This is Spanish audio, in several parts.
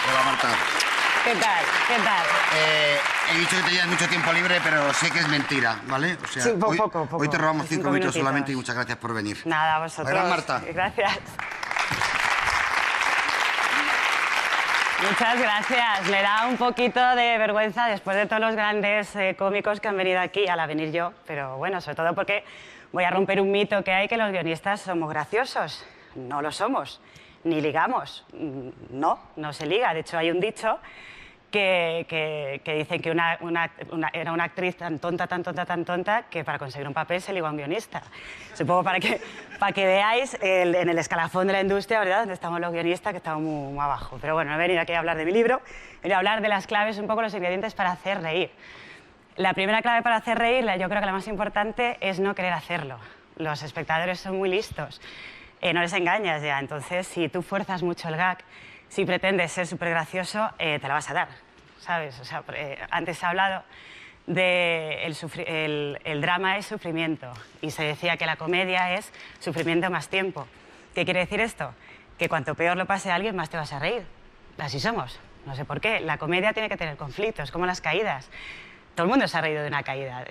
Hola, Marta. ¿Qué tal? ¿Qué tal? He dicho que tenías mucho tiempo libre, pero sé que es mentira, ¿vale? O sea, Sí, poco. Hoy te robamos 5 minutos minutitos solamente y muchas gracias por venir. Nada, vosotros. Hola, Marta. Gracias. Muchas gracias. Le da un poquito de vergüenza después de todos los grandes cómicos que han venido aquí, al venir yo, pero bueno, sobre todo porque voy a romper un mito que hay, que los guionistas somos graciosos. No lo somos, ni ligamos. No se liga. De hecho, hay un dicho que dicen que era una actriz tan tonta, que para conseguir un papel se ligó a un guionista. Supongo para que veáis en el escalafón de la industria, ¿verdad?, donde estamos los guionistas, que estamos muy abajo. Pero bueno, no he venido aquí a hablar de mi libro, he venido a hablar de las claves, un poco los ingredientes para hacer reír. La primera clave para hacer reír, yo creo que la más importante, es no querer hacerlo. Los espectadores son muy listos, no les engañas ya. Entonces, si tú fuerzas mucho el gag, si pretendes ser súper gracioso, te la vas a dar, ¿sabes? O sea, antes se ha hablado de el drama es sufrimiento y se decía que la comedia es sufrimiento más tiempo. ¿Qué quiere decir esto? Que cuanto peor lo pase a alguien, más te vas a reír. Así somos, no sé por qué. La comedia tiene que tener conflictos, como las caídas. Todo el mundo se ha reído de una caída,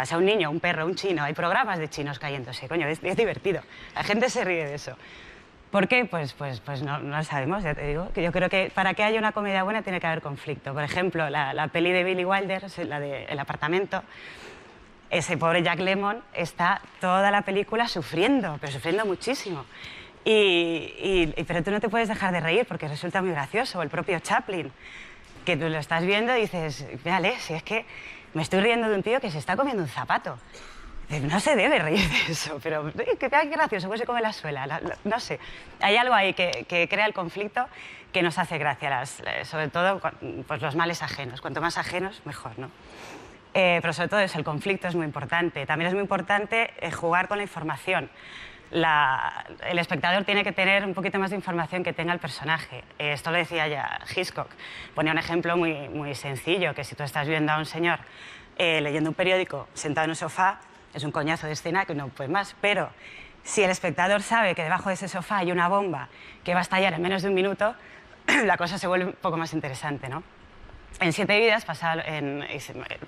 sea un niño, un perro, un chino. Hay programas de chinos cayéndose, coño, es divertido. La gente se ríe de eso. ¿Por qué? Pues no lo sabemos, ya te digo. Que yo creo que para que haya una comedia buena tiene que haber conflicto. Por ejemplo, la peli de Billy Wilder, la de El apartamento, ese pobre Jack Lemmon está toda la película sufriendo, pero sufriendo muchísimo. Pero tú no te puedes dejar de reír porque resulta muy gracioso. O el propio Chaplin, que tú lo estás viendo y dices, véale, si es que me estoy riendo de un tío que se está comiendo un zapato. No se debe reír de eso, pero qué gracioso, pues se come la suela, no sé. Hay algo ahí que crea el conflicto que nos hace gracia, sobre todo pues los males ajenos. Cuanto más ajenos, mejor, ¿no? Pero sobre todo eso, el conflicto es muy importante. También es muy importante jugar con la información. El espectador tiene que tener un poquito más de información que tenga el personaje. Esto lo decía ya Hitchcock. Ponía un ejemplo muy sencillo, que si tú estás viendo a un señor leyendo un periódico sentado en un sofá, es un coñazo de escena que no puede más, pero si el espectador sabe que debajo de ese sofá hay una bomba que va a estallar en menos de un minuto, la cosa se vuelve un poco más interesante, ¿no? En 7 vidas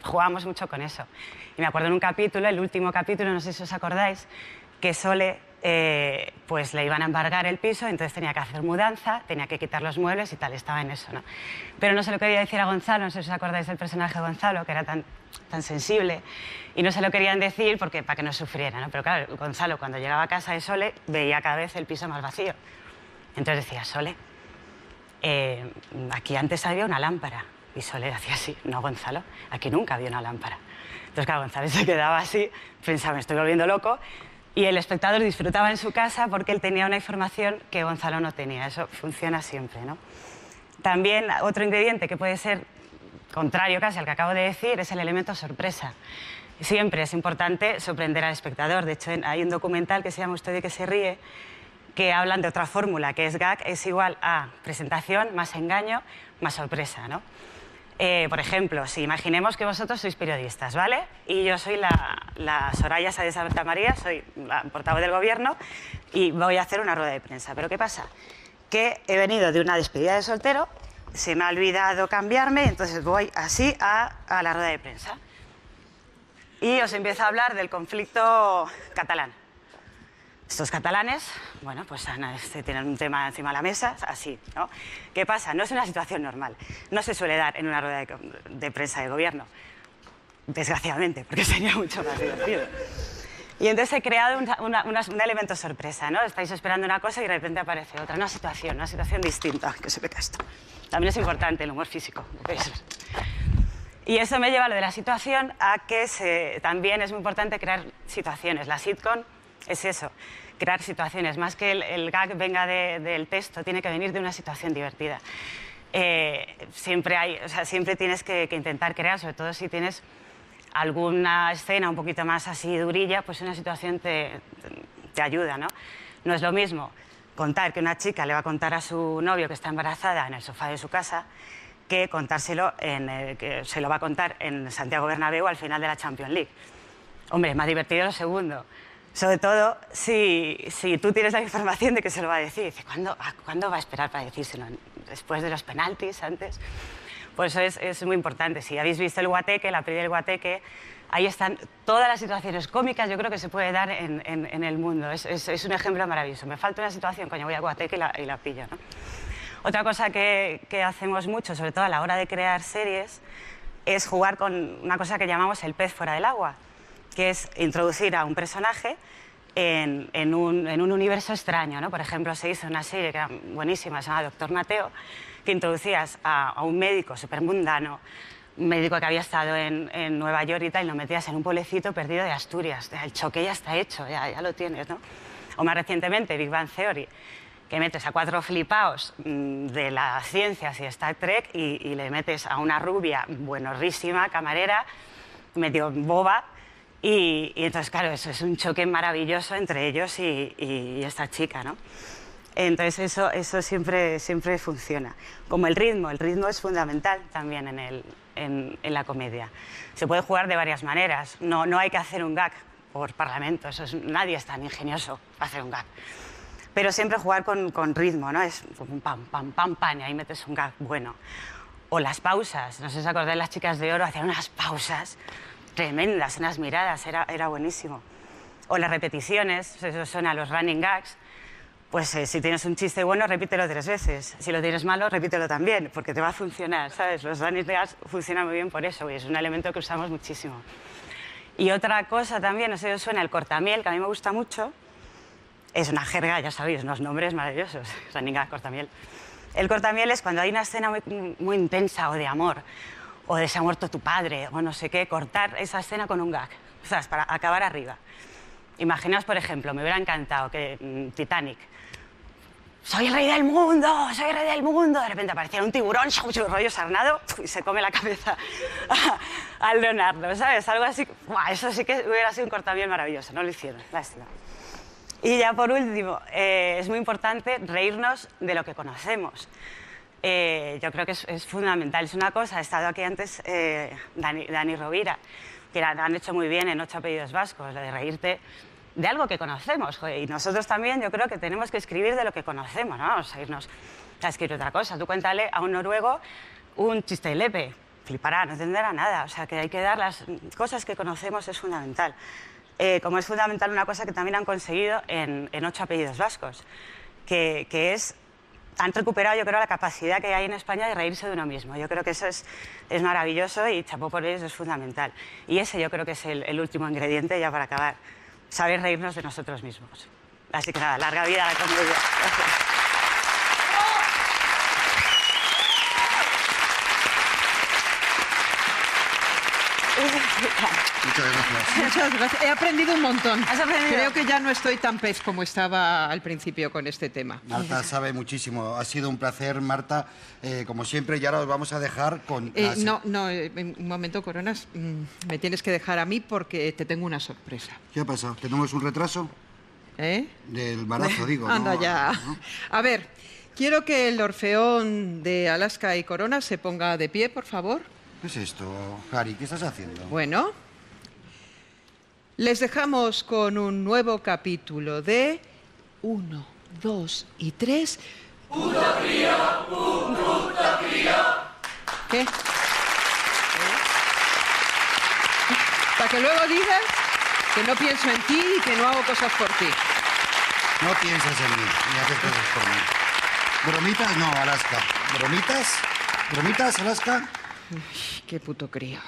jugábamos mucho con eso. Y me acuerdo en un capítulo, el último capítulo, no sé si os acordáis, que Sole pues le iban a embargar el piso, entonces tenía que hacer mudanza, tenía que quitar los muebles y tal, estaba en eso, ¿no? Pero no se lo quería decir a Gonzalo, no sé si os acordáis del personaje de Gonzalo, que era tan sensible, y no se lo querían decir para que no sufriera, ¿no? Pero claro, Gonzalo, cuando llegaba a casa de Sole, veía cada vez el piso más vacío. Entonces decía, Sole, aquí antes había una lámpara. Y Sole hacía así, no, Gonzalo, aquí nunca había una lámpara. Entonces, claro, Gonzalo se quedaba así, pensaba, me estoy volviendo loco, y el espectador disfrutaba en su casa porque él tenía una información que Gonzalo no tenía. Eso funciona siempre, ¿no? También otro ingrediente que puede ser contrario casi al que acabo de decir es el elemento sorpresa. Siempre es importante sorprender al espectador. De hecho, hay un documental que se llama Usted de qué se ríe, que hablan de otra fórmula, que es gag es igual a presentación más engaño más sorpresa, ¿no? Por ejemplo, si imaginemos que vosotros sois periodistas, ¿vale? Y yo soy la Soraya Sáenz de Santa María, soy la portavoz del gobierno y voy a hacer una rueda de prensa. ¿Pero qué pasa? Que he venido de una despedida de soltero, se me ha olvidado cambiarme, entonces voy así a la rueda de prensa. Y os empiezo a hablar del conflicto catalán. Estos catalanes, bueno, pues tienen un tema encima de la mesa, así, ¿no? ¿Qué pasa? No es una situación normal. No se suele dar en una rueda de prensa de gobierno, desgraciadamente, porque sería mucho más divertido. Y entonces he creado un elemento sorpresa, ¿no? Estáis esperando una cosa y de repente aparece otra, una situación distinta. Que se me cae esto. También es importante el humor físico, ¿veis? Y eso me lleva a lo de la situación, a que también es muy importante crear situaciones. La sitcom es eso, crear situaciones. Más que el gag venga del texto, tiene que venir de una situación divertida. Siempre tienes que intentar crear, sobre todo si tienes alguna escena un poquito más así durilla, pues una situación te ayuda, ¿no? No es lo mismo contar que una chica le va a contar a su novio que está embarazada en el sofá de su casa que contárselo que se lo va a contar en Santiago Bernabéu al final de la Champions League. Hombre, es más divertido lo segundo. Sobre todo si tú tienes la información de que se lo va a decir. Dice, ¿cuándo va a esperar para decírselo? ¿Después de los penaltis? ¿Antes? Pues eso es muy importante. Si habéis visto el Guateque, la peli del Guateque, ahí están todas las situaciones cómicas, yo creo que se puede dar en el mundo. Es un ejemplo maravilloso. Me falta una situación, coño, voy al Guateque y la pillo, ¿no? Otra cosa que hacemos mucho, sobre todo a la hora de crear series, es jugar con una cosa que llamamos el pez fuera del agua, que es introducir a un personaje en un universo extraño, ¿no? Por ejemplo, se hizo una serie que era buenísima, se llama Doctor Mateo, que introducías a un médico supermundano, un médico que había estado en Nueva York y tal, y lo metías en un pueblecito perdido de Asturias. El choque ya está hecho, ya lo tienes, ¿no? O más recientemente, Big Bang Theory, que metes a 4 flipaos de las ciencias y Star Trek y le metes a una rubia buenorrísima, camarera, medio boba, y entonces, claro, eso es un choque maravilloso entre ellos y esta chica, ¿no? Entonces eso siempre funciona. Como el ritmo es fundamental también en la comedia. Se puede jugar de varias maneras, no hay que hacer un gag por parlamento, nadie es tan ingenioso para hacer un gag. Pero siempre jugar con ritmo, ¿no? Es un pam, pam, pam, pam, y ahí metes un gag bueno. O las pausas, no sé si os acordáis, las chicas de oro hacían unas pausas tremendas, unas miradas, era buenísimo. O las repeticiones, eso suena a los running gags. Pues si tienes un chiste bueno, repítelo 3 veces. Si lo tienes malo, repítelo también, porque te va a funcionar, ¿sabes? Los running gags funcionan muy bien por eso, y es un elemento que usamos muchísimo. Y otra cosa también, no sé si os suena el cortamiel, que a mí me gusta mucho. Es una jerga, ya sabéis, unos nombres maravillosos. Running gag, cortamiel. El cortamiel es cuando hay una escena muy intensa o de amor, o de se ha muerto tu padre, o no sé qué, cortar esa escena con un gag, ¿sabes? Para acabar arriba. Imaginaos, por ejemplo, me hubiera encantado que Titanic, soy el rey del mundo, soy el rey del mundo, de repente apareciera un tiburón, rollo sarnado, y se come la cabeza al Leonardo, ¿sabes? Algo así, ¡buah! Eso sí que hubiera sido un cortamiel maravilloso, no lo hicieron, lástima. Y ya por último, es muy importante reírnos de lo que conocemos. Yo creo que es fundamental, es una cosa, ha estado aquí antes Dani Rovira, que han hecho muy bien en 8 apellidos vascos, lo de reírte de algo que conocemos, joder. Y nosotros también yo creo que tenemos que escribir de lo que conocemos, no vamos a irnos a escribir otra cosa. Tú cuéntale a un noruego un chiste de Lepe, flipará, no entenderá nada, o sea que hay que dar las cosas que conocemos, es fundamental. Como es fundamental una cosa que también han conseguido en 8 apellidos vascos, que es, han recuperado yo creo la capacidad que hay en España de reírse de uno mismo. Yo creo que eso es maravilloso y chapó por ellos, es fundamental. Y ese yo creo que es el último ingrediente ya para acabar, saber reírnos de nosotros mismos. Así que nada, larga vida a la comedia. Gracias. Muchas gracias. He aprendido un montón. ¿Has aprendido? Creo que ya no estoy tan pez como estaba al principio con este tema. Marta sabe muchísimo. Ha sido un placer, Marta, como siempre. Y ahora os vamos a dejar con... Un momento, Coronas. Me tienes que dejar a mí porque te tengo una sorpresa. ¿Qué ha pasado? ¿Tenemos un retraso? ¿Eh? Del embarazo, digo. Anda ¿no? ya. ¿No? A ver, quiero que el Orfeón de Alaska y Coronas se ponga de pie, por favor. ¿Qué es esto, Cari? ¿Qué estás haciendo? Bueno, les dejamos con un nuevo capítulo de 1, 2 y 3. ¡Puta fría! ¡Puta fría! ¿Qué? Para que luego digas que no pienso en ti y que no hago cosas por ti. No piensas en mí, ni haces cosas por mí. ¿Bromitas? No, Alaska. ¿Bromitas? ¿Bromitas, Alaska? Uy, qué puto crío.